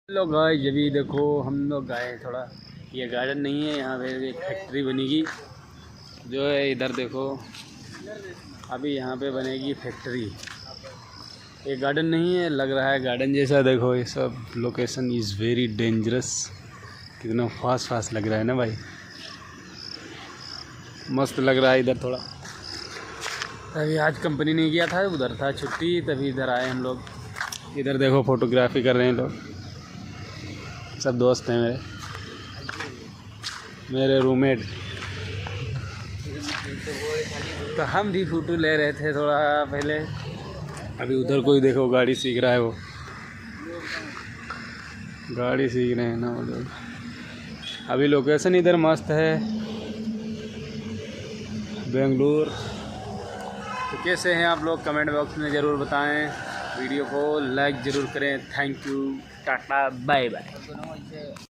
लोग गाइस जब भी देखो हम लोग गए थोड़ा, ये गार्डन नहीं है, यहाँ पे एक फैक्ट्री बनेगी जो है। इधर देखो अभी यहाँ पे बनेगी फैक्ट्री। ये गार्डन नहीं है, लग रहा है गार्डन जैसा। देखो ये सब लोकेशन इज़ वेरी डेंजरस। कितना फास्ट लग रहा है ना भाई, मस्त लग रहा है इधर थोड़ा। तभी आज कंपनी नहीं गया था, उधर था छुट्टी, तभी इधर आए हम लोग। इधर देखो फोटोग्राफी कर रहे हैं लोग, सब दोस्त हैं मेरे रूममेट। तो हम भी फ़ोटो ले रहे थे थोड़ा पहले। अभी उधर कोई देखो गाड़ी सीख रहा है, वो गाड़ी सीख रहे हैं ना वो लोग। अभी लोकेशन इधर मस्त है, बेंगलुरु। तो कैसे हैं आप लोग, कमेंट बॉक्स में ज़रूर बताएं। वीडियो को लाइक ज़रूर करें। Thank you, tata, bye bye.